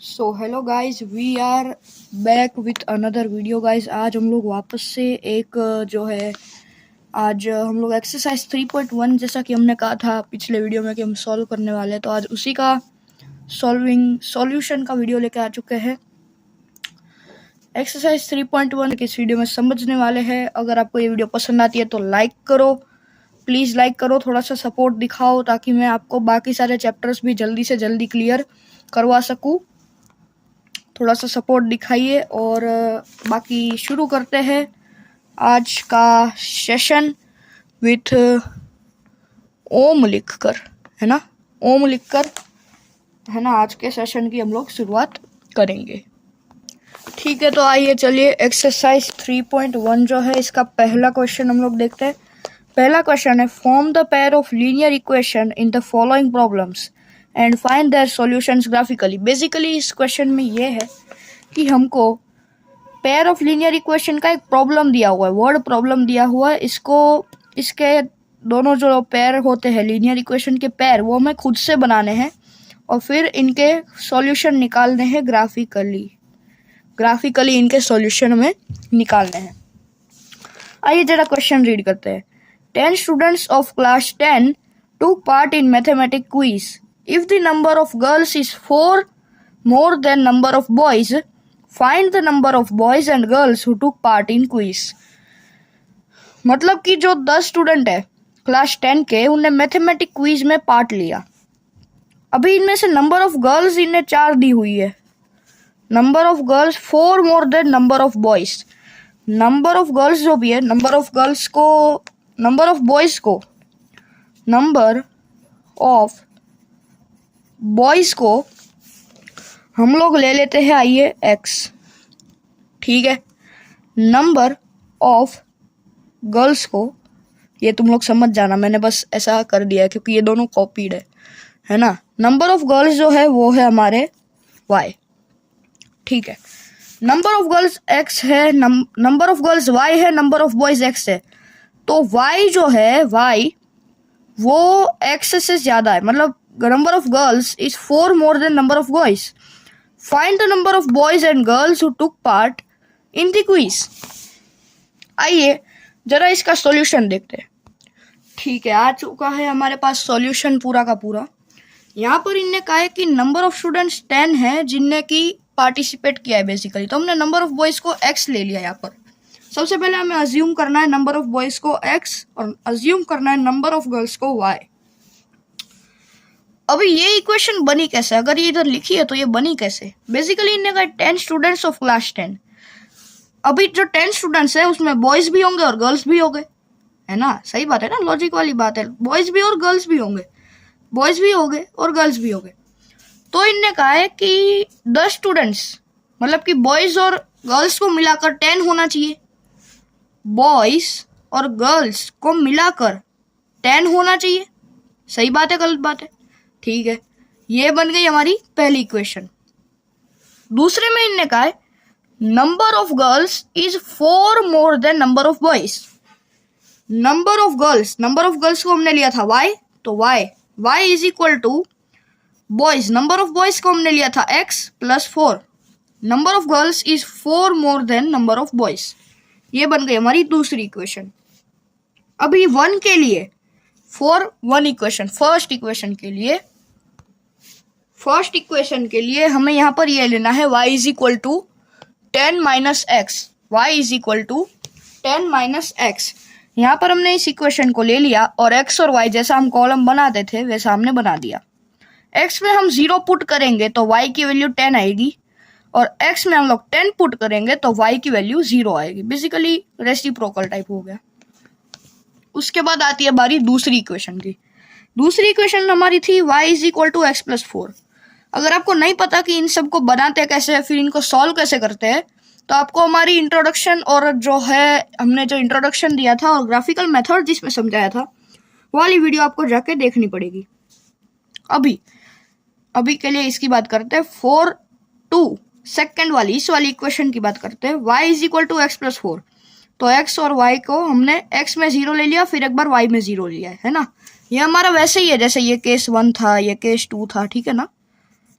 So hello guys, we are back with another video guys. आज हम लोग वापस से एक आज हम लोग एक्सरसाइज 3.1 जैसा कि हमने कहा था पिछले वीडियो में कि हम सॉल्व करने वाले हैं, तो आज उसी का सॉल्यूशन का वीडियो लेके आ चुके हैं। एक्सरसाइज 3.1 के इस वीडियो में समझने वाले हैं। अगर आपको ये वीडियो पसंद आती है तो लाइक करो, प्लीज़ लाइक करो, थोड़ा सा सपोर्ट दिखाओ ताकि मैं आपको बाकी सारे चैप्टर्स भी जल्दी से जल्दी क्लियर करवा सकूँ। थोड़ा सा सपोर्ट दिखाइए और बाकी शुरू करते हैं आज का सेशन विथ ओम लिखकर, है ना। ओम लिखकर, है ना, आज के सेशन की हम लोग शुरुआत करेंगे। ठीक है, तो आइए चलिए एक्सरसाइज 3.1 जो है इसका पहला क्वेश्चन हम लोग देखते हैं। पहला क्वेश्चन है, form the pair of linear equation in the following problems and find their solutions graphically. Basically इस क्वेश्चन में ये है कि हमको पेयर ऑफ लीनियर इक्वेशन का एक प्रॉब्लम दिया हुआ है, वर्ड प्रॉब्लम दिया हुआ है। इसके दोनों जो पेयर होते हैं लीनियर इक्वेशन के पेयर, वो हमें खुद से बनाने हैं और फिर इनके सॉल्यूशन निकालने हैं ग्राफिकली इनके सॉल्यूशन हमें निकालने हैं। आइए जरा क्वेश्चन रीड करते हैं। 10 students of class 10 took part in mathematics quiz. If the number of girls is 4 more than number of boys, find the number of boys and girls who took part in quiz. मतलब कि जो 10 student है class 10 के, उनने mathematic quiz में part लिया। अभी इनमें से नंबर ऑफ गर्ल्स इन्हें 4 दी हुई है, number of girls 4 more than number of boys. Number of girls जो भी है, नंबर ऑफ बॉयज को हम लोग ले लेते हैं, आइए x, ठीक है। नंबर ऑफ गर्ल्स को, ये तुम लोग समझ जाना, मैंने बस ऐसा कर दिया है क्योंकि ये दोनों कॉपीड है ना। नंबर ऑफ गर्ल्स जो है वो है हमारे y, ठीक है। नंबर ऑफ गर्ल्स x है, नंबर ऑफ गर्ल्स y है, नंबर ऑफ बॉयज x है। तो y जो है, y वो x से ज्यादा है, मतलब number of girls is 4 more than number of boys. Find the number of boys and girls who took part in the quiz. आइए जरा इसका सॉल्यूशन देखते हैं। ठीक है, आ चुका है हमारे पास सॉल्यूशन पूरा का पूरा। यहाँ पर इनने कहा है कि नंबर ऑफ स्टूडेंट्स 10 है जिनने की पार्टिसिपेट किया है बेसिकली, तो हमने नंबर ऑफ बॉयज को x ले लिया। यहाँ पर सबसे पहले हमें अज्यूम करना है नंबर ऑफ बॉयज को x और अज्यूम करना है नंबर ऑफ गर्ल्स को y। अभी ये इक्वेशन बनी कैसे, अगर ये इधर लिखी है तो ये बनी कैसे। बेसिकली इन्होंने कहा 10 स्टूडेंट्स ऑफ क्लास 10। अभी जो 10 स्टूडेंट्स है उसमें बॉयज भी होंगे और गर्ल्स भी होंगे, है ना। सही बात है ना, लॉजिक वाली बात है। बॉयज भी और गर्ल्स भी होंगे, बॉयज भी होंगे और गर्ल्स भी होंगे। तो इनने कहा है कि 10 स्टूडेंट्स, मतलब कि बॉयज और गर्ल्स को मिलाकर 10 होना चाहिए। बॉयज और गर्ल्स को मिलाकर 10 होना चाहिए। सही बात है, गलत बात है? ठीक है, ये बन गई हमारी पहली इक्वेशन। दूसरे में इनने कहा है number of girls is 4 more than number of boys. Number of girls को हमने लिया था y, तो y is equal to boys. Number of boys को हमने लिया था x plus 4। Number of girls is 4 more than number of boys. ये बन गई हमारी दूसरी इक्वेशन। अभी 1 के लिए, फॉर 1 इक्वेशन, फर्स्ट इक्वेशन के लिए हमें यहाँ पर ये लेना है y is equal to 10 minus x. y is equal to 10 minus x. यहाँ पर हमने इस इक्वेशन को ले लिया और x और y जैसा हम कॉलम बनाते थे वैसा हमने बना दिया। x में हम 0 पुट करेंगे तो y की वैल्यू 10 आएगी, और x में हम लोग 10 पुट करेंगे तो y की वैल्यू 0 आएगी। बेसिकली रेसिप्रोकल टाइप हो गया। उसके बाद आती है बारी दूसरी इक्वेशन की। दूसरी इक्वेशन हमारी थी y is equal to x plus 4। अगर आपको नहीं पता कि इन सबको बनाते कैसे है, फिर इनको सॉल्व कैसे करते हैं, तो आपको हमारी इंट्रोडक्शन और जो है हमने जो इंट्रोडक्शन दिया था और ग्राफिकल मेथड जिसमें समझाया था, वो वाली वीडियो आपको जाके देखनी पड़ेगी। अभी के लिए इसकी बात करते हैं। 4 2 सेकेंड वाली, इस वाली इक्वेशन की बात करते हैं। y is equal to x plus 4। तो x और y को हमने x में 0 ले लिया, फिर एक बार y में 0 लिया है ना। ये हमारा वैसे ही है जैसे ये केस 1 था, ये केस 2 था, ठीक है ना।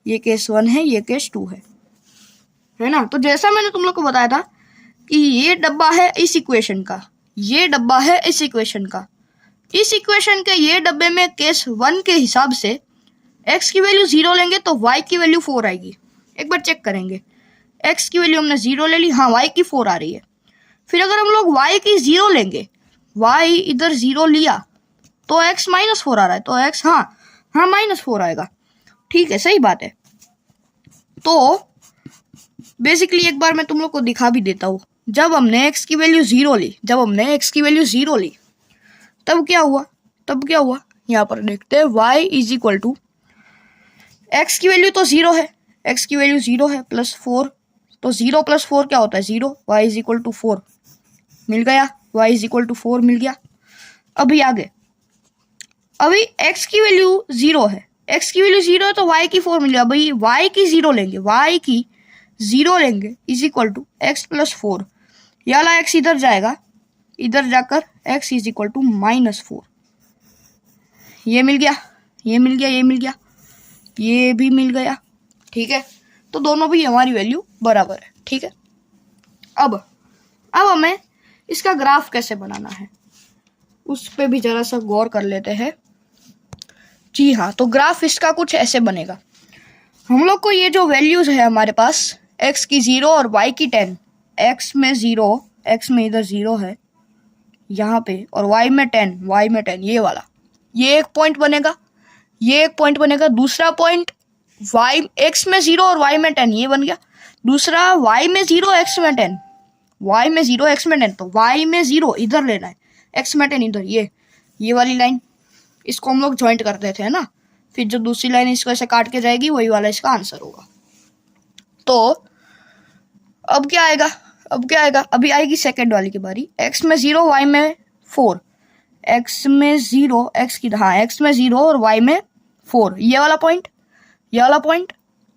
ये केस 1 है, ये केस 2 है ना। तो जैसा मैंने तुम लोग को बताया था कि ये डब्बा है इस इक्वेशन का, ये डब्बा है इस इक्वेशन का, इस इक्वेशन के ये डब्बे में केस 1 के हिसाब से x की वैल्यू 0 लेंगे तो y की वैल्यू 4 आएगी। एक बार चेक करेंगे, x की वैल्यू हमने 0 ले ली, हाँ y की 4 आ रही है। फिर अगर हम लोग y की 0 लेंगे, y इधर 0 लिया तो x -4 आ रहा है, तो x हाँ -4 आएगा। ठीक है, सही बात है। तो बेसिकली एक बार मैं तुम लोग को दिखा भी देता हूँ, जब हमने x की वैल्यू 0 ली, तब क्या हुआ, यहाँ पर देखते हैं y is equal to, x की वैल्यू तो 0 है, x की वैल्यू 0 है प्लस 4, तो 0 प्लस 4 क्या होता है 0, y इज इक्वल टू 4 मिल गया, y इज इक्वल टू 4 मिल गया। अभी आगे, अभी x की वैल्यू 0 है, x की वैल्यू 0 है तो y की 4 मिल गया। भाई y की 0 लेंगे is equal to x plus 4, ये वाला x इधर जाएगा, इधर जाकर x इज इक्वल टू -4, ये मिल गया, ये मिल गया, ये मिल गया, ये भी मिल गया। ठीक है, तो दोनों भी हमारी वैल्यू बराबर है। ठीक है, अब हमें इसका ग्राफ कैसे बनाना है उस पे भी जरा सा गौर कर लेते हैं। जी हाँ, तो ग्राफ इसका कुछ ऐसे बनेगा। हम लोग को ये जो वैल्यूज है हमारे पास, x की 0 और y की 10, x में 0, x में इधर 0 है यहाँ पे, और y में 10, ये वाला, ये एक पॉइंट बनेगा, ये एक पॉइंट बनेगा। दूसरा पॉइंट y, x में 0 और y में 10, ये बन गया। दूसरा y में 0, x में 10, y में 0, x में 10, तो y में 0 इधर लेना है, x में 10 इधर, ये वाली लाइन, इसको हम लोग ज्वाइंट कर देते हैं ना। फिर जो दूसरी लाइन इसको ऐसे काट के जाएगी, वही वाला इसका आंसर होगा। तो अब क्या आएगा, अभी आएगी सेकंड वाली की बारी। x में 0, y में 4, x में 0, x में 0 और y में 4, ये वाला पॉइंट,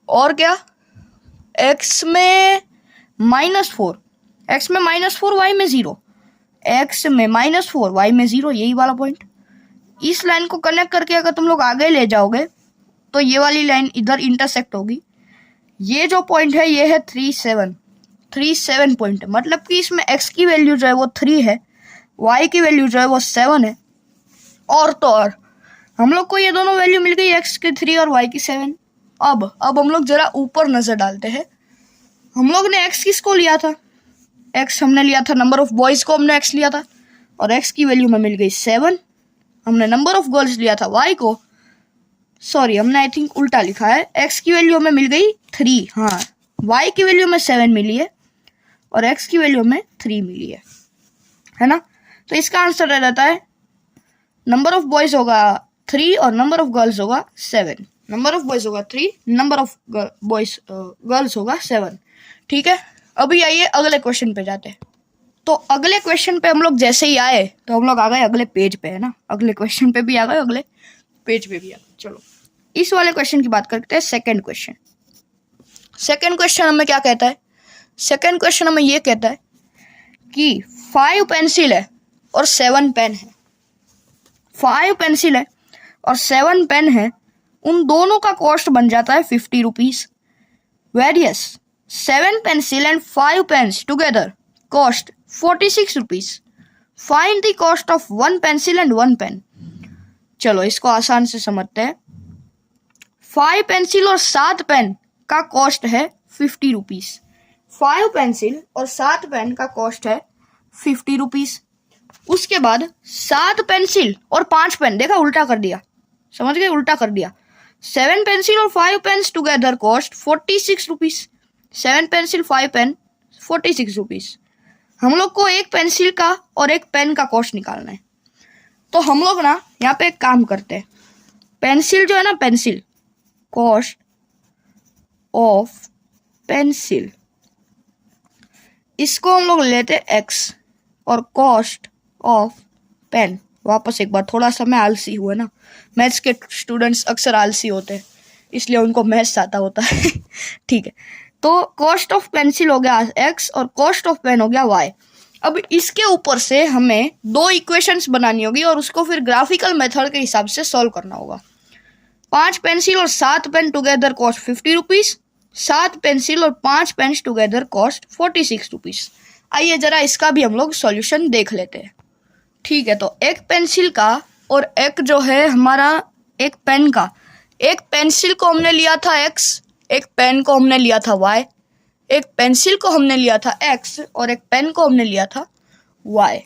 और क्या, x में -4, x में -4, y में 0, x में -4, y में 0, यही वाला पॉइंट। इस लाइन को कनेक्ट करके अगर तुम लोग आगे ले जाओगे तो ये वाली लाइन इधर इंटरसेक्ट होगी। ये जो पॉइंट है ये है 37 पॉइंट है, मतलब कि इसमें x की वैल्यू जो है वो 3 है, y की वैल्यू जो है वो 7 है, और तो और हम लोग को ये दोनों वैल्यू मिल गई, x की 3 और y की 7। अब हम लोग जरा ऊपर नजर डालते हैं। हम लोग ने x किसको लिया था, x हमने लिया था, नंबर ऑफ बॉयज को हमने x लिया था, और x की वैल्यू में मिल गई 7। हमने नंबर ऑफ गर्ल्स लिया था y को, सॉरी हमने आई थिंक उल्टा लिखा है, x की वैल्यू में मिल गई 3, हाँ y की वैल्यू में 7 मिली है और x की वैल्यू में 3 मिली है ना। तो इसका आंसर रह जाता है, नंबर ऑफ बॉयज होगा 3 और नंबर ऑफ गर्ल्स होगा 7। नंबर ऑफ बॉयज होगा 3, नंबर ऑफ गर्ल्स होगा 7। ठीक है, अभी आइए अगले क्वेश्चन पे जाते हैं। तो अगले क्वेश्चन पे हम लोग जैसे ही आए तो हम लोग आ गए अगले पेज पे, है ना, अगले क्वेश्चन पे भी आ गए, अगले पेज पे भी आ गए। चलो इस वाले क्वेश्चन की बात करते हैं। सेकंड क्वेश्चन हमें क्या कहता है, सेकंड क्वेश्चन हमें ये कहता है कि 5 पेंसिल है और 7 पेन है, 5 पेंसिल है और 7 पेन है, उन दोनों का कॉस्ट बन जाता है 50 rupees. Whereas 7 pencil and 5 pens together cost 46 rupees. Find the cost of 1 pencil and 1 pen. चलो इसको आसान से समझते हैं। 5 पेंसिल और 7 पेन का कॉस्ट है 50 रुपीज। 5 पेंसिल और 7 पेन का कॉस्ट है 50 रुपीज। उसके बाद 7 पेंसिल और 5 पेन, देखा उल्टा कर दिया, समझ गए, उल्टा कर दिया। 7 पेंसिल और 5 pens together cost 46 rupees. 7 pencil 5 pen 46 rupees. हम लोग को एक पेंसिल का और एक पेन का कॉस्ट निकालना है। तो हम लोग ना यहाँ पे एक काम करते हैं, पेंसिल जो है ना, पेंसिल कॉस्ट ऑफ पेंसिल, इसको हम लोग लेते हैं x, और कॉस्ट ऑफ पेन, वापस एक बार, थोड़ा सा मैं आलसी हुआ ना, मैथ्स के स्टूडेंट्स अक्सर आलसी होते हैं इसलिए उनको मैथ्स आता होता है ठीक है, तो कॉस्ट ऑफ पेंसिल हो गया x और कॉस्ट ऑफ पेन हो गया y। अब इसके ऊपर से हमें 2 इक्वेशंस बनानी होगी और उसको फिर ग्राफिकल मेथड के हिसाब से सॉल्व करना होगा। 5 पेंसिल और 7 pen together cost 50 rupees, 7 pencil और 5 पेन टुगेदर कॉस्ट 46 रुपीज। आइए जरा इसका भी हम लोग सॉल्यूशन देख लेते हैं। ठीक है, तो एक पेंसिल का और एक जो है हमारा एक पेन का, एक पेंसिल को हमने लिया था x, एक पेन को हमने लिया था y, एक पेंसिल को हमने लिया था x और एक पेन को हमने लिया था y।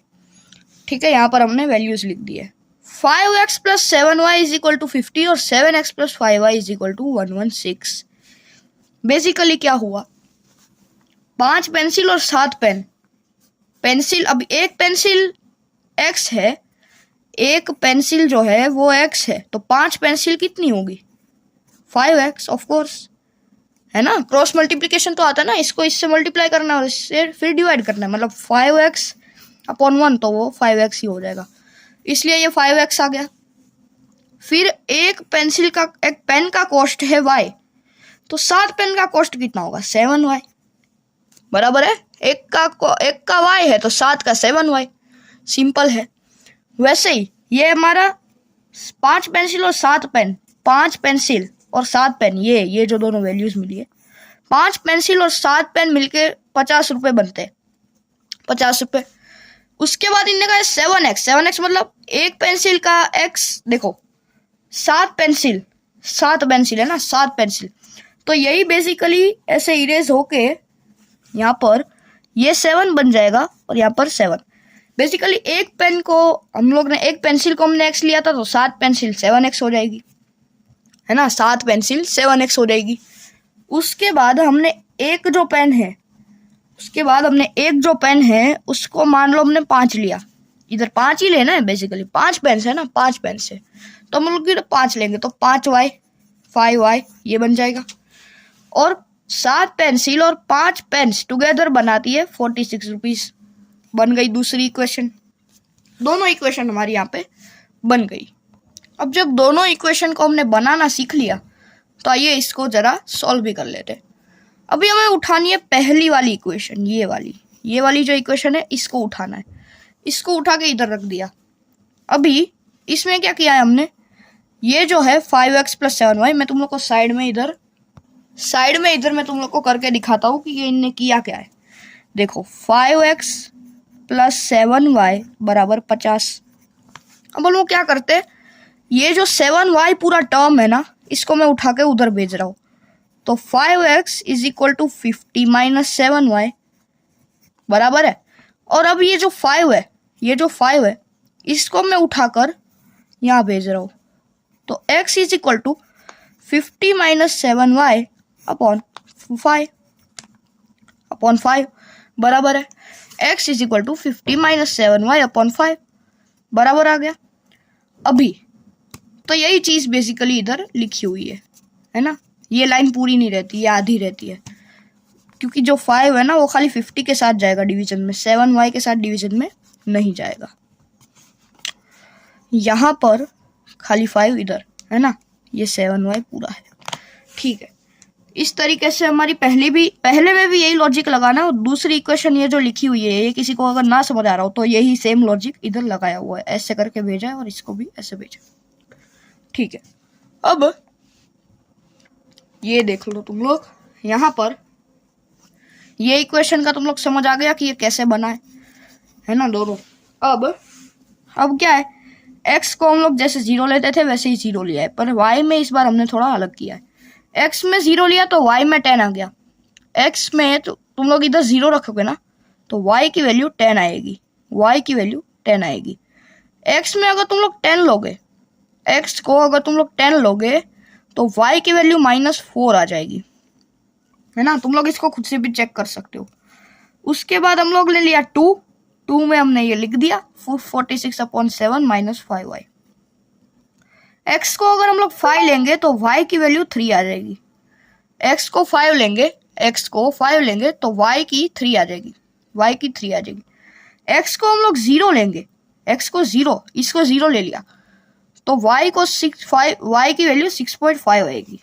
ठीक है, यहाँ पर हमने वैल्यूज लिख दी है। 5x plus 7y is equal to 50 और 7x plus 5y is equal to 116। Basically क्या हुआ, 5 पेंसिल और 7 पेन, पेंसिल अब एक पेंसिल x है, एक पेंसिल जो है वो x है, तो 5 पेंसिल कितनी होगी 5x ऑफ कोर्स, है ना। क्रॉस मल्टीप्लिकेशन तो आता है ना, इसको इससे मल्टीप्लाई करना है और इससे फिर डिवाइड करना है, मतलब 5x अपॉन 1 तो वो 5x ही हो जाएगा, इसलिए ये 5x आ गया। फिर एक पेंसिल का, एक पेन का कॉस्ट है y, तो 7 पेन का कॉस्ट कितना होगा 7y, बराबर है। एक का y है तो 7 का 7y, सिंपल है। वैसे ही ये हमारा 5 पेंसिल और 7 पेन, 5 पेंसिल और 7 पेन, ये जो दोनों वैल्यूज मिली है, 5 पेंसिल और 7 पेन मिलके 50 रुपए बनते हैं, 50 रुपए। उसके बाद इनने कहा 7x मतलब एक पेंसिल का x, देखो 7 पेंसिल, 7 पेंसिल है ना, 7 पेंसिल, तो यही बेसिकली ऐसे इरेज होके यहाँ पर ये 7 बन जाएगा और यहाँ पर 7। बेसिकली एक पेन को हम लोग ने, एक पेंसिल को हमने x लिया था तो 7 पेंसिल 7x हो जाएगी, है ना, 7 पेंसिल 7x हो जाएगी। उसके बाद हमने एक जो पेन है, उसके बाद हमने एक जो पेन है उसको मान लो हमने 5 लिया, इधर 5 ही लेना है, बेसिकली 5 पेन है ना, 5 पेन से तो हम लोग 5 लेंगे तो 5y 5y ये बन जाएगा। और 7 पेंसिल और 5 पेन्स टुगेदर बनाती है 46 रुपीज, बन गई दूसरी इक्वेशन। दोनों इक्वेशन हमारी यहाँ पे बन गई। अब जब दोनों इक्वेशन को हमने बनाना सीख लिया तो आइए इसको जरा सॉल्व भी कर लेते हैं। अभी हमें उठानी है पहली वाली इक्वेशन, ये वाली जो इक्वेशन है इसको उठाना है, इसको उठा के इधर रख दिया। अभी इसमें क्या किया है हमने, ये जो है 5x प्लस 7y, मैं तुम लोग को साइड में इधर मैं तुम लोग को करके दिखाता हूँ कि ये इनने किया क्या है। देखो 5x प्लस 7y बराबर 50। अब हम लोग क्या करते हैं, ये जो 7y पूरा टर्म है ना, इसको मैं उठा के उधर भेज रहा हूँ, तो 5x is equal to 50 minus 7y बराबर है। और अब ये जो 5 है इसको मैं उठाकर यहाँ भेज रहा हूँ, तो x is equal to 50 minus 7y upon 5 बराबर है। x is equal to 50 minus 7y upon 5 बराबर आ गया। अभी तो यही चीज बेसिकली इधर लिखी हुई है ना, ये लाइन पूरी नहीं रहती, ये आधी रहती है, क्योंकि जो 5 है ना वो खाली 50 के साथ जाएगा डिवीजन में, 7y के साथ डिवीजन में नहीं जाएगा। यहाँ पर खाली 5 इधर है ना, ये 7y पूरा है। ठीक है, इस तरीके से हमारी पहले में भी यही लॉजिक लगाना है। और दूसरी इक्वेशन ये जो लिखी हुई है, ये किसी को अगर ना समझ आ रहा हो तो यही सेम लॉजिक इधर लगाया हुआ है, ऐसे करके भेजा है और इसको भी ऐसे भेजा। ठीक है, अब ये देख लो तुम लोग, यहाँ पर ये इक्वेशन का तुम लोग समझ आ गया कि ये कैसे बना है ना दोनों। अब क्या है, x को हम लोग जैसे 0 लेते थे वैसे ही 0 लिया है, पर y में इस बार हमने थोड़ा अलग किया है। x में 0 लिया तो y में 10 आ गया। x में तो तुम लोग इधर 0 रखोगे ना तो y की वैल्यू 10 आएगी, x में अगर तुम लोग 10 लोगे, x को अगर तुम लोग 10 लोगे तो y की वैल्यू -4 आ जाएगी, है ना। तुम लोग इसको खुद से भी चेक कर सकते हो। उसके बाद हम लोग ले लिया 2 में हमने ये लिख दिया 46 अपॉन 7 माइनस 5y। x को अगर हम लोग 5 लेंगे तो y की वैल्यू 3 आ जाएगी। x को 5 लेंगे तो y की 3 आ जाएगी, x को हम लोग 0 लेंगे, इसको 0 ले लिया तो y की वैल्यू 6.5 आएगी,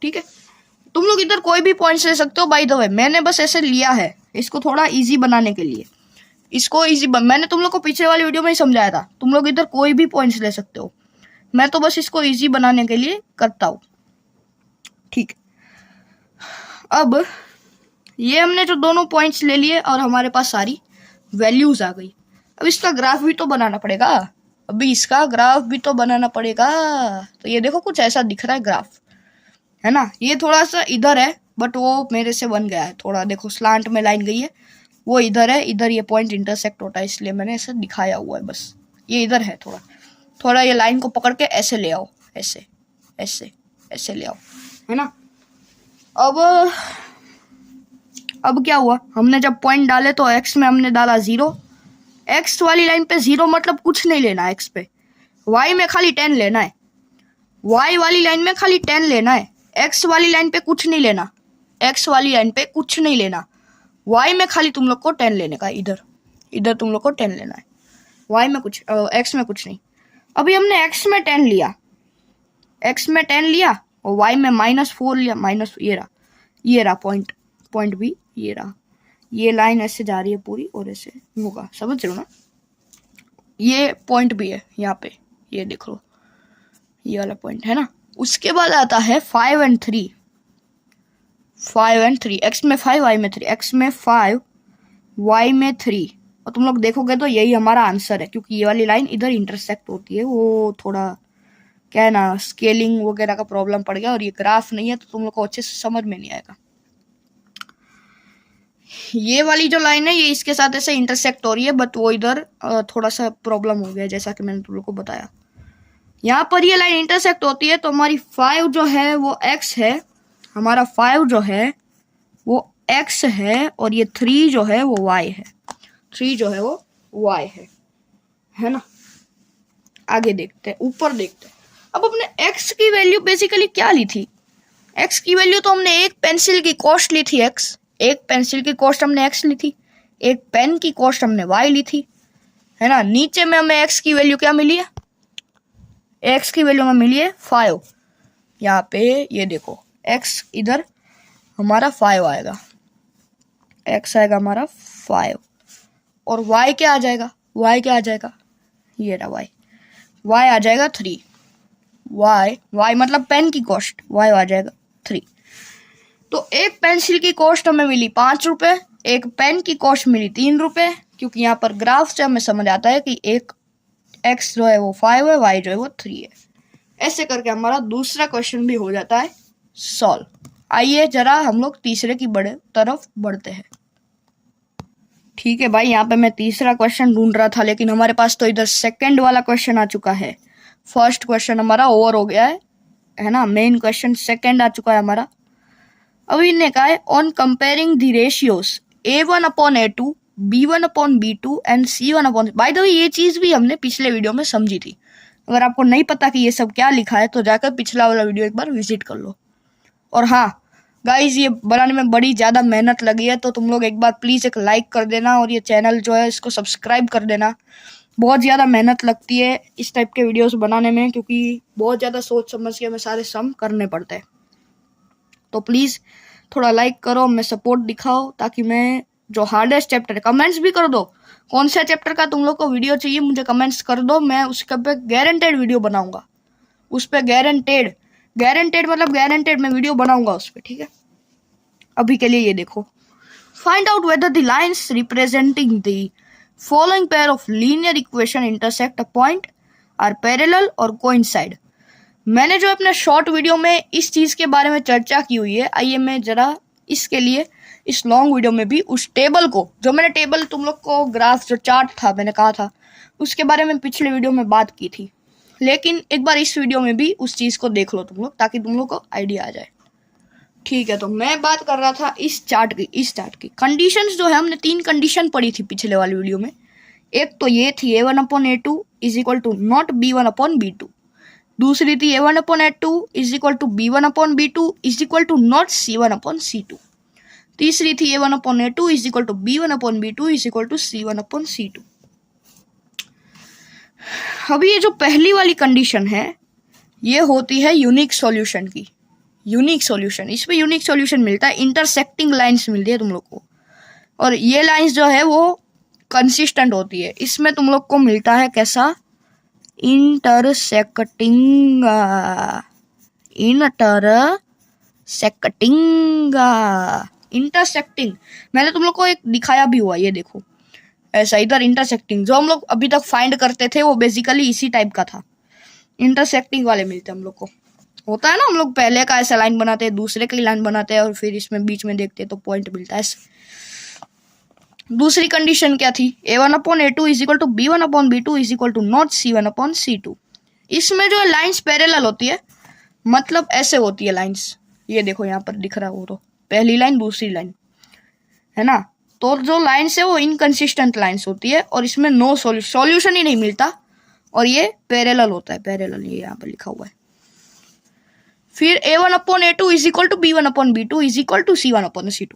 ठीक है। तुम लोग इधर कोई भी पॉइंट्स ले सकते हो। बाय द वे मैंने बस ऐसे लिया है इसको थोड़ा इजी बनाने के लिए, मैंने तुम लोग को पिछले वाली वीडियो में ही समझाया था, तुम लोग इधर कोई भी पॉइंट्स ले सकते हो। मैं तो बस इसको इजी बनाने के लिए करता हूँ। ठीक, अब ये हमने जो दोनों पॉइंट्स ले लिए और हमारे पास सारी वैल्यूज आ गई। अब इसका ग्राफ भी तो बनाना पड़ेगा, अभी इसका ग्राफ भी तो बनाना पड़ेगा। तो ये देखो कुछ ऐसा दिख रहा है ग्राफ, है ना। ये थोड़ा सा इधर है बट वो मेरे से बन गया है थोड़ा, देखो स्लांट में लाइन गई है, वो इधर है, इधर ये पॉइंट इंटरसेक्ट होता है इसलिए मैंने ऐसे दिखाया हुआ है। बस ये इधर है, थोड़ा थोड़ा ये लाइन को पकड़ के ऐसे ले आओ, ऐसे ऐसे ऐसे ले आओ, है ना। अब क्या हुआ, हमने जब पॉइंट डाले तो एक्स में हमने डाला 0। एक्स वाली लाइन पे 0 मतलब कुछ नहीं लेना एक्स पे, वाई में खाली 10 लेना है, वाई वाली लाइन में खाली 10 लेना है, एक्स वाली लाइन पे कुछ नहीं लेना, एक्स वाली लाइन पे कुछ नहीं लेना, वाई में खाली तुम लोग को 10 लेने का, इधर इधर तुम लोग को 10 लेना है, वाई में कुछ एक्स में कुछ नहीं। अभी हमने एक्स में 10 लिया, एक्स में 10 लिया और वाई में -4 लिया, माइनस ये रहा पॉइंट भी ये रहा, ये लाइन ऐसे जा रही है पूरी और ऐसे होगा, समझ रहे हो ना। ये पॉइंट भी है यहाँ पे, ये देख लो ये वाला पॉइंट है ना। उसके बाद आता है 5 और 3, 5 और 3, एक्स में 5 वाई में 3, एक्स में 5 वाई में 3, और तुम लोग देखोगे तो यही हमारा आंसर है, क्योंकि ये वाली लाइन इधर इंटरसेक्ट होती है। वो थोड़ा क्या है ना, स्केलिंग वगैरह का प्रॉब्लम पड़ गया और ये ग्राफ नहीं है तो तुम लोग को अच्छे से समझ में नहीं आएगा। ये वाली जो लाइन है ये इसके साथ ऐसे इंटरसेक्ट हो रही है, बट वो इधर थोड़ा सा प्रॉब्लम हो गया, जैसा कि मैंने तुम लोग को बताया। यहाँ पर ये लाइन इंटरसेक्ट होती है तो हमारी 5 जो है वो x है, हमारा 5 जो है वो x है, और ये 3 जो है वो y है, 3 जो है वो y है ना। आगे देखते हैं, ऊपर देखते हैं। अब अपने x की वैल्यू बेसिकली क्या ली थी, x की वैल्यू तो हमने एक पेंसिल की कॉस्ट ली थी x, एक पेंसिल की कॉस्ट हमने x ली थी, एक पेन की कॉस्ट हमने y ली थी, है ना। नीचे में हमें x की वैल्यू क्या मिली है, x की वैल्यू हमें मिली है 5। यहाँ पे ये देखो x इधर हमारा 5 आएगा, x आएगा हमारा 5, और y क्या आ जाएगा, y क्या आ जाएगा, ये रहा y आ जाएगा 3, y मतलब पेन की कॉस्ट, y आ जाएगा 3। तो एक पेंसिल की कॉस्ट हमें मिली 5 रुपए, एक पेन की कॉस्ट मिली 3 रुपए, क्योंकि यहाँ पर ग्राफ से हमें समझ आता है कि एक x जो है वो 5 है, y जो है वो 3 है। ऐसे करके हमारा दूसरा क्वेश्चन भी हो जाता है सॉल्व। आइए जरा हम लोग तीसरे की तरफ बढ़ते हैं। ठीक है भाई, यहाँ पे मैं तीसरा क्वेश्चन ढूंढ रहा था, लेकिन हमारे पास तो इधर सेकंड वाला क्वेश्चन आ चुका है। फर्स्ट क्वेश्चन हमारा ओवर हो गया है ना, मेन क्वेश्चन सेकंड आ चुका है हमारा। अभी इन्हें कहा है on comparing the ratios A1/A2, B1/B2 and C1/, by the way ये चीज भी हमने पिछले वीडियो में समझी थी। अगर आपको नहीं पता कि ये सब क्या लिखा है तो जाकर पिछला वाला वीडियो एक बार विजिट कर लो। और हाँ गाइज, ये बनाने में बड़ी ज़्यादा मेहनत लगी है, तो तुम लोग एक बार प्लीज़ एक लाइक कर देना और ये चैनल जो है इसको सब्सक्राइब कर देना। बहुत ज़्यादा मेहनत लगती है इस टाइप के वीडियोस बनाने में, क्योंकि बहुत ज़्यादा सोच समझ के हमें सारे सम करने पड़ते हैं। तो प्लीज़ थोड़ा लाइक करो, हमें सपोर्ट दिखाओ, ताकि मैं जो हार्डेस्ट चैप्टर, कमेंट्स भी कर दो कौन सा चैप्टर का तुम लोग को वीडियो चाहिए, मुझे कमेंट्स कर दो, मैं उसके पे गारंटेड वीडियो बनाऊंगा, उस पर गारंटेड मतलब गारंटेड मैं वीडियो बनाऊंगा उस पर, ठीक है। अभी के लिए ये देखो, find out whether the lines representing the following pair of linear equation intersect a point are parallel और कोइंसाइड। मैंने जो अपने शॉर्ट वीडियो में इस चीज के बारे में चर्चा की हुई है, आइए मैं जरा इसके लिए इस लॉन्ग वीडियो में भी उस टेबल को, जो मैंने टेबल तुम लोग को ग्राफ जो चार्ट था मैंने कहा था उसके बारे में पिछले वीडियो में बात की थी, लेकिन एक बार इस वीडियो में भी उस चीज को देख लो तुम लोग, ताकि तुम लोग को आइडिया आ जाए। ठीक है, तो मैं बात कर रहा था इस चार्ट की कंडीशंस जो है, हमने 3 कंडीशन पढ़ी थी पिछले वाली वीडियो में। एक तो ये थी A1/A2 is equal to not B1/B2, दूसरी थी A1/A2 is equal to B1/B2 is equal to not C1/C2, तीसरी थी A1/A2 is equal to B1/B2 is equal to C1/C2। अभी ये जो पहली वाली कंडीशन है ये होती है यूनिक सॉल्यूशन की, यूनिक सॉल्यूशन, इसमें यूनिक सॉल्यूशन मिलता है, इंटरसेक्टिंग लाइंस मिलती है तुम लोग को, और ये लाइंस जो है वो कंसिस्टेंट होती है। इसमें तुम लोग को मिलता है कैसा, इंटरसेक्टिंग इंटरसेक्टिंग मैंने तुम लोग को एक दिखाया भी हुआ, ये देखो ऐसा इधर इंटरसेक्टिंग। जो हम लोग अभी तक फाइंड करते थे वो बेसिकली इसी टाइप का था, इंटरसेक्टिंग वाले मिलते हम लोग को। होता है ना, हम लोग पहले का ऐसा लाइन बनाते हैं, दूसरे की लाइन बनाते हैं और फिर इसमें बीच में देखते हैं तो पॉइंट मिलता है। दूसरी कंडीशन क्या थी, a1/a2 is equal to b1/b2 is equal to not c1/c2। इसमें जो लाइंस पैरेलल होती है, मतलब ऐसे होती है लाइंस, ये देखो यहाँ पर दिख रहा है वो, तो पहली लाइन दूसरी लाइन है ना। तो जो लाइन्स है वो इनकंसिस्टेंट लाइन्स होती है और इसमें नो सॉल्यूशन ही नहीं मिलता और ये पैरेलल होता है, पैरेलल ये यहाँ पर लिखा हुआ है। फिर a1/a2 is equal to b1/b2 is equal to c1/c2।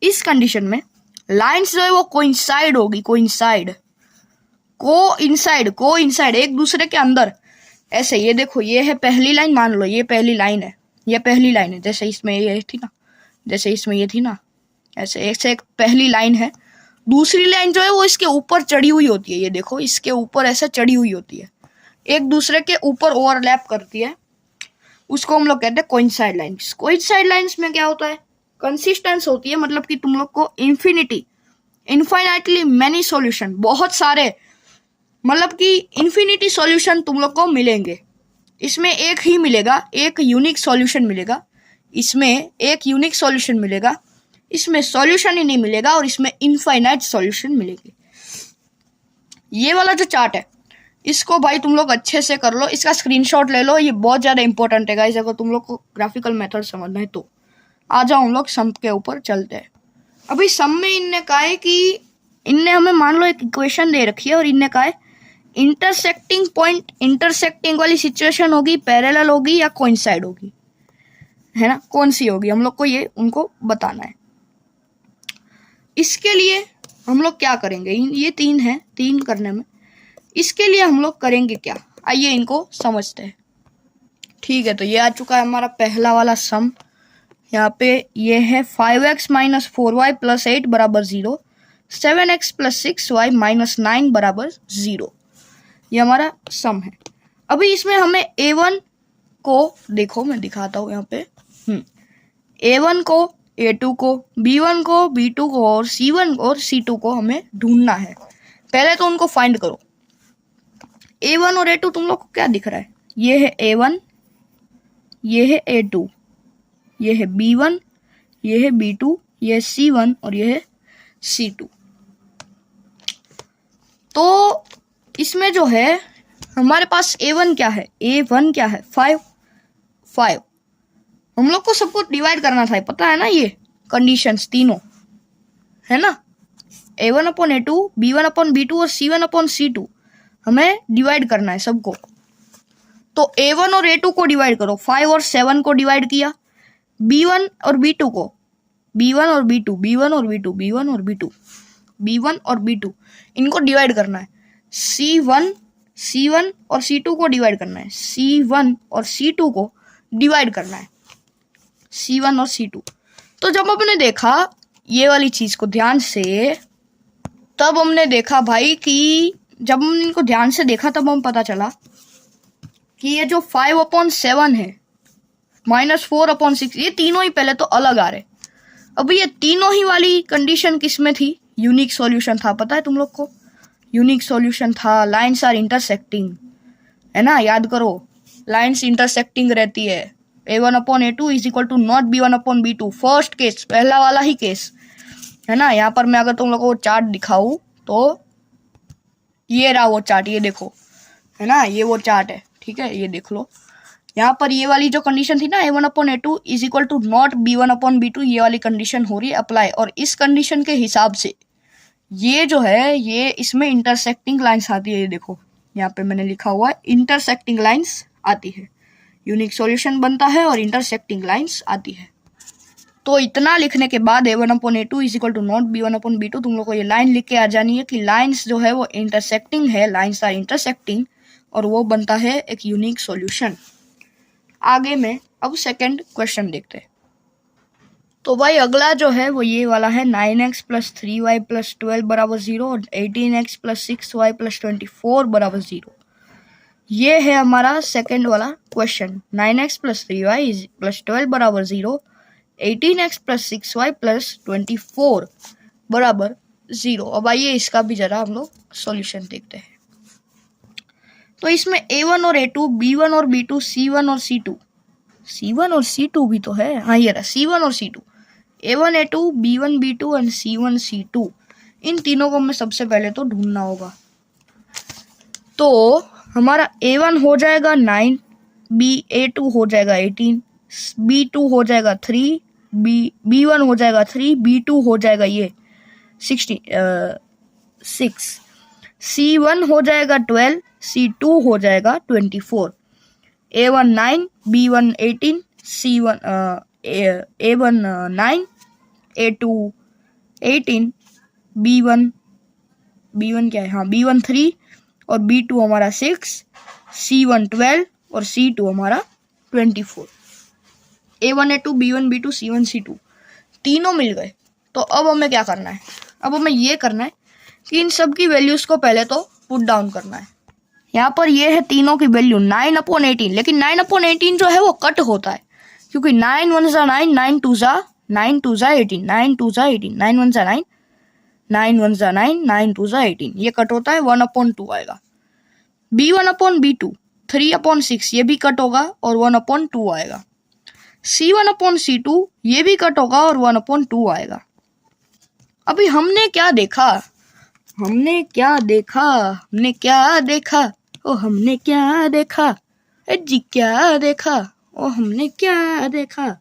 इस कंडीशन में लाइंस जो है वो कोइंसाइड होगी, कोइंसाइड एक दूसरे के अंदर। ऐसे ये देखो, ये है पहली लाइन, मान लो ये पहली लाइन है, ये पहली लाइन है, जैसे इसमें ये थी ना, जैसे इसमें ये थी ना, ऐसे एक पहली लाइन है। दूसरी लाइन जो है वो इसके ऊपर चढ़ी हुई होती है, ये देखो इसके ऊपर ऐसे चढ़ी हुई होती है, एक दूसरे के ऊपर ओवरलैप करती है, उसको हम लोग कहते हैं कोइंसाइड लाइंस। कोइंसाइड लाइंस में क्या होता है, कंसिस्टेंस होती है, मतलब कि तुम लोग को इन्फिनिटली मैनी सॉल्यूशन, बहुत सारे, मतलब कि इन्फिनिटी सॉल्यूशन तुम लोग को मिलेंगे। इसमें एक ही मिलेगा, एक यूनिक सॉल्यूशन मिलेगा, इसमें एक यूनिक सॉल्यूशन मिलेगा, इसमें सॉल्यूशन ही नहीं मिलेगा और इसमें इनफाइनाइट सॉल्यूशन मिलेंगे। ये वाला जो चार्ट है इसको भाई तुम लोग अच्छे से कर लो, इसका स्क्रीनशॉट ले लो, ये बहुत ज़्यादा इंपॉर्टेंट है गाइस अगर तुम लोग को ग्राफिकल मेथड समझना है तो। आ जाओ हम लोग सम के ऊपर चलते हैं। अभी सम में इनने कहा है कि इनने हमें मान लो एक इक्वेशन दे रखी है और इनने कहा है इंटरसेक्टिंग पॉइंट, इंटरसेक्टिंग वाली सिचुएशन होगी, पैरेलल होगी या कोइंसाइड होगी, है ना, कौन सी होगी, हम लोग को ये उनको बताना है। इसके लिए हम लोग क्या करेंगे, ये तीन है, तीन करने में इसके लिए हम लोग करेंगे क्या, आइए इनको समझते हैं। ठीक है, तो ये आ चुका है हमारा पहला वाला सम। यहाँ पे ये है 5x माइनस 4y प्लस 8 बराबर 0, 7x प्लस 6y माइनस 9 बराबर 0। ये हमारा सम है। अभी इसमें हमें a1 को देखो, मैं दिखाता हूँ यहाँ पे, a1 को, a2 को, b1 को, b2 को और c1 और c2 को हमें ढूंढना है। पहले तो उनको फाइंड करो। a1 और a2 तुम लोग को क्या दिख रहा है, ये है a1, ये है a2, ये है b1, ये है b2, ये है c1 और ये है c2। तो इसमें जो है हमारे पास a1 क्या है, a1 क्या है 5। हम लोग को सबको डिवाइड करना था, पता है ना, ये कंडीशंस तीनों है ना, a1/a2, b1/b2 और c1/c2 हमें डिवाइड करना है सबको। तो a1 और a2 को डिवाइड करो, 5 और 7 को डिवाइड किया, b1 और b2 को, b1 और b2, b1 और b2, b1 और b2, b1 और b2 इनको डिवाइड करना है। c1 और c2 को डिवाइड करना है, c1 और c2 को डिवाइड करना है, c1 और c2। तो जब हमने देखा ये वाली चीज को ध्यान से, तब हमने देखा भाई कि जब हमने इनको ध्यान से देखा तब हमें पता चला कि ये जो 5/7 है माइनस 4/6, ये तीनों ही पहले तो अलग आ रहे। अभी ये तीनों ही वाली कंडीशन किस में थी, यूनिक सॉल्यूशन था, पता है तुम लोग को, यूनिक सॉल्यूशन था, लाइंस आर इंटरसेक्टिंग, है ना, याद करो लाइंस इंटरसेक्टिंग रहती है। a1/a2 is equal to not b1/b2, first case, पहला वाला ही केस है ना। यहाँ पर मैं अगर तुम लोग को चार्ट दिखाऊं तो ये रहा वो चार्ट, ये देखो है ना, ये वो चार्ट है, ठीक है, ये देख लो। यहाँ पर ये वाली जो कंडीशन थी ना, a1/a2 is equal to not b1/b2, ये वाली कंडीशन हो रही है अप्लाई, और इस कंडीशन के हिसाब से ये जो है ये इसमें इंटरसेक्टिंग लाइंस आती है। ये देखो यहाँ पे मैंने लिखा हुआ है इंटरसेक्टिंग लाइंस आती है, यूनिक सॉल्यूशन बनता है और इंटरसेक्टिंग लाइंस आती है। तो इतना लिखने के बाद a1/a2 is equal to not b1/b2, तुम लोग को ये लाइन लिख के आ जानी है कि लाइंस जो है वो इंटरसेक्टिंग है, लाइंस आर इंटरसेक्टिंग, और वो बनता है एक यूनिक सॉल्यूशन। आगे में अब सेकंड क्वेश्चन देखते हैं। तो भाई अगला जो है वो ये वाला है 9x प्लस 3y प्लस 12 बराबर 0 और 18x प्लस 6y प्लस 24 बराबर 0। ये है हमारा सेकेंड वाला question. 9x plus 3y plus 12 बराबर 0, 18x प्लस 6y प्लस 24 बराबर 0। अब आइए इसका भी जरा हम लोग सॉल्यूशन देखते हैं। तो इसमें a1 और a2, b1 और b2, c1 और c2, c1 और c2 भी तो है, हाँ ये रहा c1 और c2, a1 a2, b1 b2 और c1 c2। इन तीनों को हमें सबसे पहले तो ढूंढना होगा। तो हमारा a1 हो जाएगा 9, a2 हो जाएगा 18, b2 हो जाएगा 3, b1 हो जाएगा 3, b2 हो जाएगा ये 6, c1 हो जाएगा 12, c2 हो जाएगा 24। a1 9, b1 18, c1 a1 9, a2 18, b1 क्या है, हाँ b1 3 और b2 हमारा 6, c1 12 और c2 हमारा 24। a1 a2 b1 b2 c1 c2 तीनों मिल गए। तो अब हमें क्या करना है, अब हमें ये करना है कि इन सब की वैल्यूज को पहले तो पुट डाउन करना है। यहाँ पर ये है तीनों की वैल्यू 9/18, लेकिन 9/18 जो है वो कट होता है, क्योंकि 9 1 जा 9, 9 2 जा 18, 9 2 जा 18, 9 1 जा 9, 9 1 जा 9, 9 2 जा 18, ये कट होता है, 1/2 आएगा। b1/b2 3/6 ये भी कट होगा और 1/2 आएगा। c1/c2 ये भी कट होगा और 1/2 आएगा। अभी हमने क्या देखा, हमने क्या देखा, ओ हमने क्या देखा, जी क्या देखा, ओ हमने क्या देखा।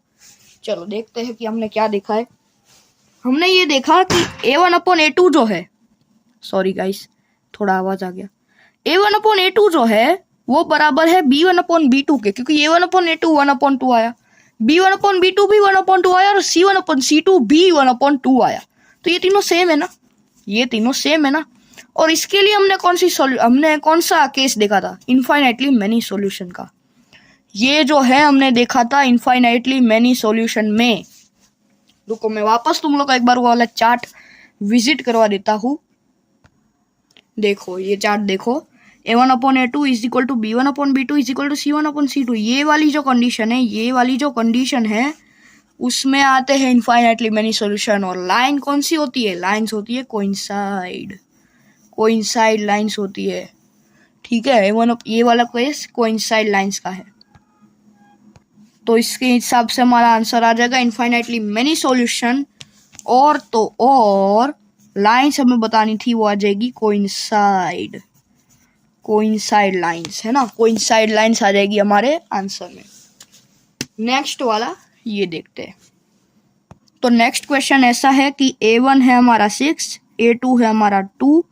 चलो देखते हैं कि हमने क्या देखा है। हमने ये देखा कि a1/a2 जो है, सॉरी गाइस थोड़ा आवाज आ गया, a1/a2 जो है वो बराबर है b1/b2 के, क्योंकि a1/a2 1/2 आया, b1/b2 भी 1/2 आया और c1/c2 भी 1/2 आया। तो ये तीनों सेम है ना, ये तीनों सेम है ना। और इसके लिए हमने कौन सा केस देखा था, इनफाइनाइटली मैनी सॉल्यूशन का। ये जो है हमने देखा था इनफाइनाइटली मैनी सॉल्यूशन में। रुको मैं वापस तुम लोग का एक बार वो वाला चार्ट विजिट करवा देता हूँ। देखो ये चार्ट देखो, a1/a2 is equal to b1/b2 is equal to c1/c2। ये वाली जो कंडीशन है उसमें आते हैं इनफाइनाइटली मैनी सॉल्यूशन। और लाइन कौन सी होती है, लाइंस होती है कोइंसाइड लाइंस होती है, ठीक है। ये वाला केस कोइंसाइड लाइंस का है। तो इसके हिसाब से हमारा आंसर आ जाएगा इनफाइनाइटली मैनी सॉल्यूशन। और लाइंस हमें बतानी थी, वो आ जाएगी कोइंसाइड लाइंस, है ना, कोइंसाइड लाइंस आ जाएगी हमारे आंसर में। नेक्स्ट वाला ये देखते हैं। तो नेक्स्ट क्वेश्चन ऐसा है कि a1 है हमारा 6, a2 है हमारा 2,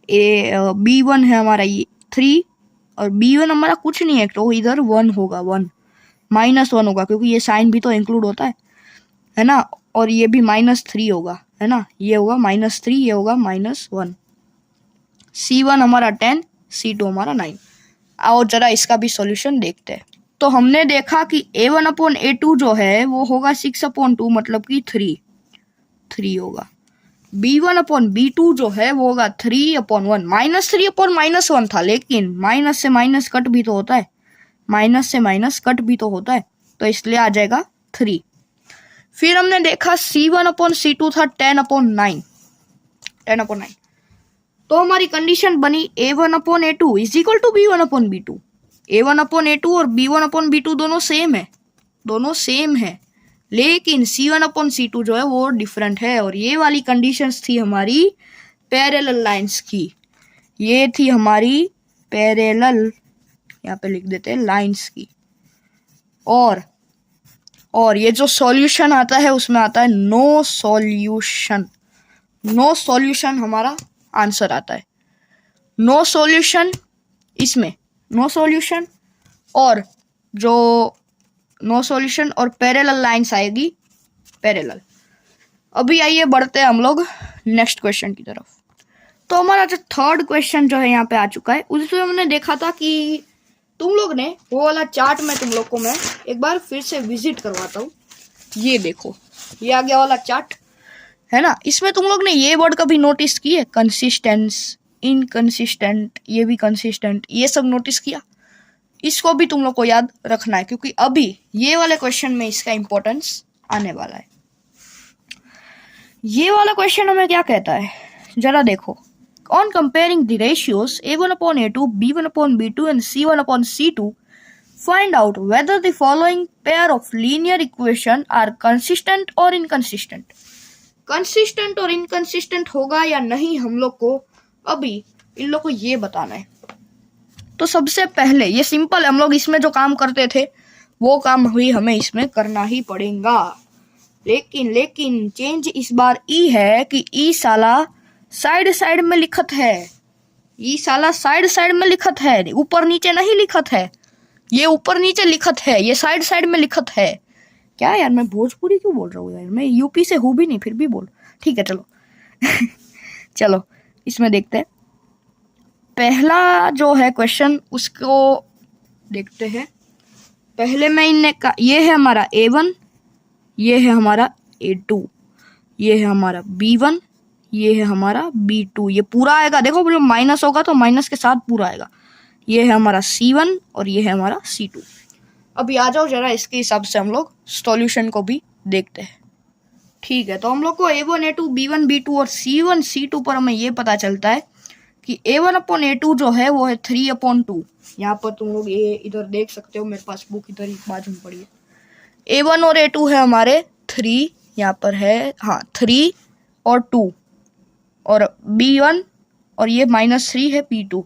b1 है हमारा 3 और b1 हमारा कुछ नहीं है, तो इधर 1 होगा, -1 होगा, क्योंकि ये साइन भी तो इंक्लूड होता है ना। और ये भी -3 होगा, है ना, ये होगा -3, ये होगा -1। c1 हमारा 10, c2 हमारा 9। आओ जरा इसका भी सॉल्यूशन देखते हैं। तो हमने देखा कि a1/a2 जो है वो होगा 6/2, मतलब कि 3 होगा। b1/b2 जो है वो होगा 3/1, -3/-1 था, लेकिन माइनस से माइनस कट भी तो होता है, तो इसलिए आ जाएगा 3। फिर हमने देखा c1/c2 था 10/9। तो हमारी कंडीशन बनी a1/a2 is equal to b1/b2। a1/a2 और b1/b2 दोनों सेम है, लेकिन c1/c2 जो है वो डिफरेंट है। और ये वाली कंडीशंस थी हमारी पैरेलल लाइंस की, ये थी हमारी पैरेलल, यहाँ पे लिख देते हैं लाइंस की। और ये जो सॉल्यूशन आता है उसमें आता है नो सॉल्यूशन हमारा आंसर आता है। नो सॉल्यूशन, इसमें नो सॉल्यूशन और जो नो सॉल्यूशन और पैरेलल लाइंस आएगी पैरेलल। अभी आइए बढ़ते हैं हम लोग नेक्स्ट क्वेश्चन की तरफ। तो हमारा जो थर्ड क्वेश्चन जो है यहाँ पे आ चुका है, उसमें हमने देखा था कि तुम लोग ने वो वाला चार्ट में तुम लोग को मैं एक बार फिर से विजिट करवाता हूँ। ये देखो ये आ गया वाला चार्ट, है ना। इसमें तुम लोग ने ये वर्ड कभी नोटिस किए, कंसिस्टेंस, इनकंसिस्टेंट, ये भी कंसिस्टेंट, ये सब नोटिस किया? इसको भी तुम लोग को याद रखना है, क्योंकि अभी ये वाले क्वेश्चन में इसका इंपॉर्टेंस आने वाला है। ये वाला क्वेश्चन हमें क्या कहता है, जरा देखो। On comparing the ratios A1/A2, B1/B2 and C1/C2, find out whether the following pair of linear equation are consistent or inconsistent. Consistent और इनकंसिस्टेंट होगा या नहीं, हम लोग को अभी इन लोग को ये बताना है। तो सबसे पहले ये सिंपल है, हम लोग इसमें जो काम करते थे वो काम भी हमें इसमें करना ही पड़ेगा। लेकिन चेंज इस बार ई है कि ई साला साइड साइड में लिखत है। ई साला साइड साइड में लिखत है, ऊपर नीचे नहीं लिखत है। ये ऊपर नीचे लिखत है, ये साइड साइड में लिखत है। क्या यार, मैं भोजपुरी क्यों बोल रहा हूँ यार, मैं यूपी से हूँ भी नहीं फिर भी बोल, ठीक है चलो। चलो इसमें देखते हैं। पहला जो है क्वेश्चन उसको देखते हैं। पहले में इनने का, ये है हमारा A1, ये है हमारा A2, ये है हमारा B1, ये है हमारा B2। ये पूरा आएगा, देखो जो माइनस होगा तो माइनस के साथ पूरा आएगा। ये है हमारा C1 और ये है हमारा C2। अभी आ जाओ जरा, इसके हिसाब से हम लोग सॉल्यूशन को भी देखते हैं, ठीक है। तो हम लोग को A1, A2, B1, B2 और C1, C2 पर हमें ये पता चलता है कि A1/A2 जो है वो है 3/2। यहाँ पर तुम लोग ये इधर देख सकते हो, मेरे पास बुक इधर ही बाजू में पड़ी है। A1 और A2 है हमारे 3, यहाँ पर है, हाँ 3 और 2, और B1 और ये -3 है B2,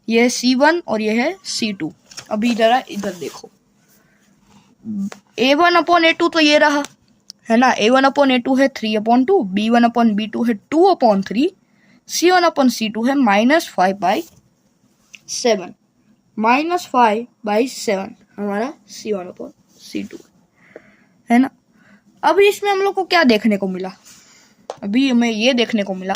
ये है C1 और ये है C2। अभी जरा इधर देखो, A1/A2 तो ये रहा, है ना। A1/A2 है 3/2, B1/B2 है 2/3, C1/C2 है -5/7, -5/7 हमारा C1/C2 है ना। अभी इसमें हम लोग को क्या देखने को मिला, अभी हमें ये देखने को मिला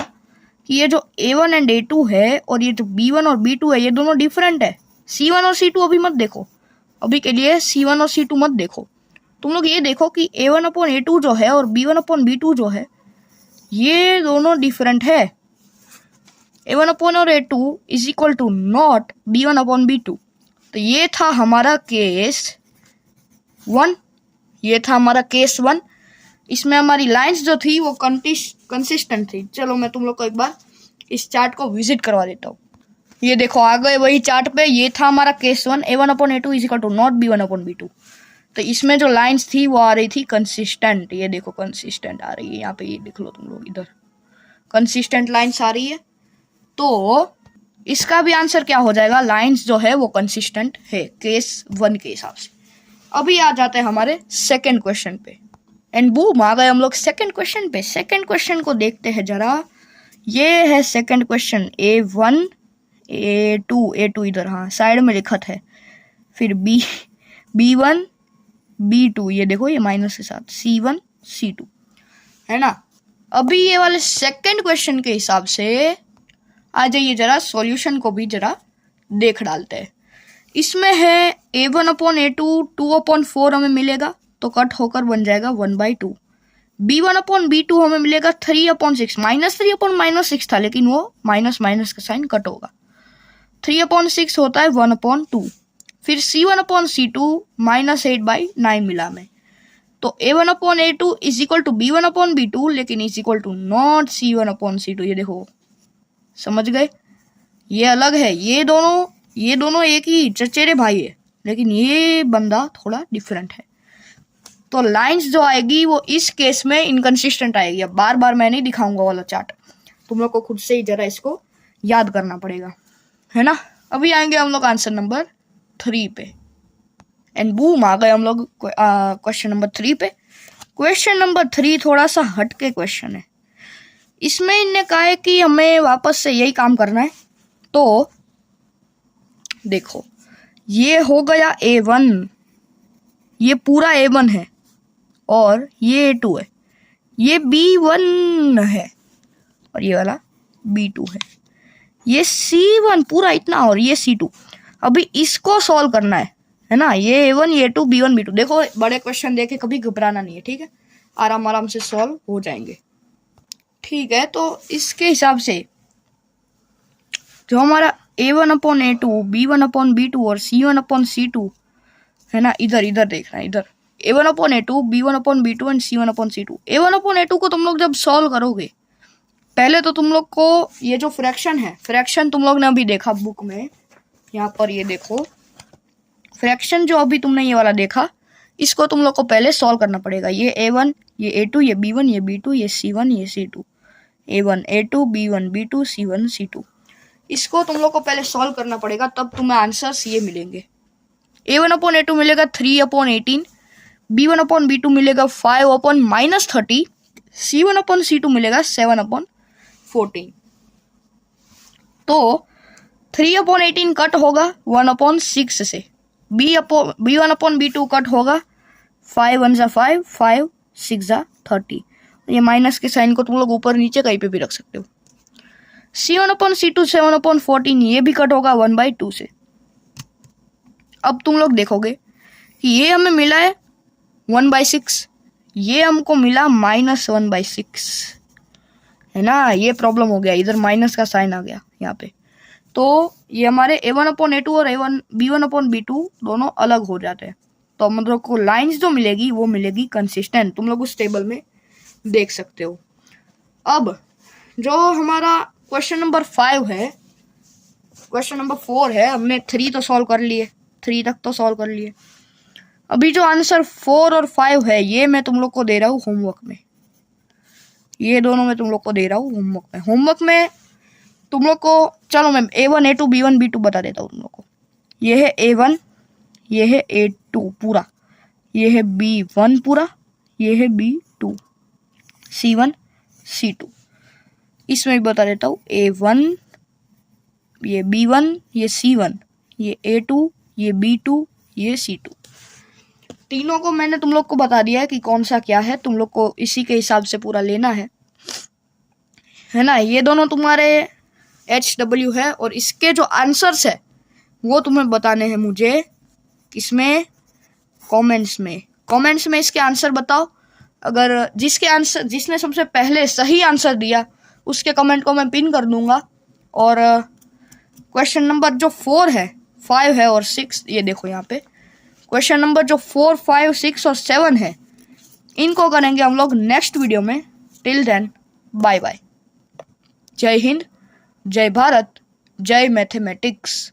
कि ये जो A1 एंड A2 है और ये जो B1 और B2 है ये दोनों डिफरेंट है। C1 और C2 अभी मत देखो, अभी के लिए C1 और C2 मत देखो। तुम लोग ये देखो कि A1/A2 जो है और B1/B2 जो है ये दोनों डिफरेंट है। A1/A2 is equal to not B1/B2। तो ये था हमारा केस 1, ये था हमारा केस 1। इसमें हमारी लाइंस जो थी वो कंसिस्टेंट थी। चलो मैं तुम लोग को एक बार इस चार्ट को विजिट करवा देता हूँ। ये देखो आ गए वही चार्ट पे, ये था हमारा case 1, A1/A2 is equal to not B1/B2। तो इसमें जो लाइंस थी वो आ रही थी कंसिस्टेंट। ये देखो कंसिस्टेंट आ रही है यहाँ पे, ये देख लो तुम लोग इधर कंसिस्टेंट लाइंस आ रही है। तो इसका भी आंसर क्या हो जाएगा, लाइंस जो है वो कंसिस्टेंट है केस 1 के हिसाब से। अभी आ जाते हैं हमारे सेकंड क्वेश्चन पे, एंड बूम आ गए हम लोग सेकंड क्वेश्चन पे। सेकंड क्वेश्चन को देखते हैं जरा। ये है सेकंड क्वेश्चन, A1 A2 इधर, हाँ साइड में लिखत है, फिर B1 B2, ये देखो ये माइनस के साथ C1 C2, है ना। अभी ये वाले सेकंड क्वेश्चन के हिसाब से आ जाइए जरा, सॉल्यूशन को भी जरा देख डालते हैं। इसमें है A1/A2 2/4 हमें मिलेगा, तो कट होकर बन जाएगा 1/2। B1/B2 हमें मिलेगा 3/6, -3/-6 था लेकिन वो माइनस माइनस का साइन कट होगा, 3/6 होता है 1/2। फिर C1/C2 -8/9 मिला हमें। तो A1/A2 is equal to B1/B2 लेकिन is equal to not C1/C2। ये देखो समझ गए, ये अलग है, ये दोनों एक ही चचेरे भाई है, लेकिन ये बंदा थोड़ा डिफरेंट है। तो लाइंस जो आएगी वो इस केस में इनकंसिस्टेंट आएगी। अब बार बार मैं नहीं दिखाऊंगा वाला चार्ट, तुम लोग को खुद से ही जरा इसको याद करना पड़ेगा, है ना। अभी आएंगे हम लोग आंसर नंबर 3 पे, एंड बूम आ गए हम लोग क्वेश्चन नंबर 3 पे। क्वेश्चन नंबर 3 थोड़ा सा हटके क्वेश्चन है। इसमें इनने कहा है कि हमें वापस से यही काम करना है। तो देखो ये हो गया A1, ये पूरा A1 है और ये A2 है, ये B1 है और ये वाला B2 है, ये C1 पूरा इतना और ये C2। अभी इसको सॉल्व करना है ना। ये A1 ये A2 B1 B2। देखो बड़े क्वेश्चन देके कभी घबराना नहीं है, ठीक है। आराम आराम से सॉल्व हो जाएंगे। ठीक है, तो इसके हिसाब से जो हमारा A1/A2, B1/B2 और C1/C2 है ना, इधर इधर देखना है, इधर A1/A2, B1/B2 and C1/C2। A1/A2 को तुम लोग जब सॉल्व करोगे, पहले तो तुम लोग को ये जो फ्रैक्शन है, फ्रैक्शन तुम लोग ने अभी देखा बुक में, यहाँ पर ये देखो फ्रैक्शन जो अभी तुमने ये वाला देखा, इसको तुम लोग को पहले सॉल्व करना पड़ेगा। ये A1, ये A2, ये B1, ये B2, ये C1, ये C2, A1, A2, B1, B2, C1, C2। इसको तुम लोग को पहले सॉल्व करना पड़ेगा, तब तुम्हें आंसर्स ये मिलेंगे। A1/A2 मिलेगा 3/18, B1/B2 मिलेगा 5/-30, C1/C2 मिलेगा 7/14। तो 3/18 कट होगा 1/6 से, B1/B2 कट होगा 5 1 जा 5, 5 6 जा 30। ये माइनस के साइन को तुम लोग ऊपर नीचे कहीं पे भी रख सकते हो। C1/C2 7/14, ये भी कट होगा 1/2 से। अब तुम लोग देखोगे कि ये हमें मिला है 1/6, ये हमको मिला -1/6, है ना। ये प्रॉब्लम हो गया, इधर माइनस का साइन आ गया यहाँ पे। तो ये हमारे A1/A2 और B1/B2 दोनों अलग हो जाते हैं। तो हम लोग को लाइंस जो मिलेगी वो मिलेगी कंसिस्टेंट, तुम लोग उस टेबल में देख सकते हो। अब जो हमारा क्वेश्चन नंबर 5 है, क्वेश्चन नंबर 4 है, हमने 3 तो सॉल्व कर लिए, 3 तक तो सॉल्व कर लिए। अभी जो आंसर 4 और 5 है, ये मैं तुम लोग को दे रहा हूँ होमवर्क में, ये दोनों मैं तुम लोग को दे रहा हूँ होमवर्क में। होमवर्क में तुम लोग को, चलो मैं A1, A2, B1, B2 बता देता हूँ तुम लोग को। ये है A1, ये है A2 पूरा, ये है B1 पूरा, ये है B2, C1, C2। इसमें भी बता देता हूँ A1, ये B1, ये C1, ये A2, ये B2, ये C2। तीनों को मैंने तुम लोग को बता दिया है कि कौन सा क्या है, तुम लोग को इसी के हिसाब से पूरा लेना है ना। ये दोनों तुम्हारे HW है, और इसके जो आंसर्स है वो तुम्हें बताने हैं मुझे इसमें कमेंट्स में इसके आंसर बताओ। अगर जिसने सबसे पहले सही आंसर दिया उसके कमेंट को मैं पिन कर दूंगा। और क्वेश्चन नंबर जो 4 है, 5 है और 6, ये देखो यहाँ पे क्वेश्चन नंबर जो 4, 5, 6 और 7 है, इनको करेंगे हम लोग नेक्स्ट वीडियो में। Till then bye bye. जय हिंद, जय भारत, जय मैथमेटिक्स।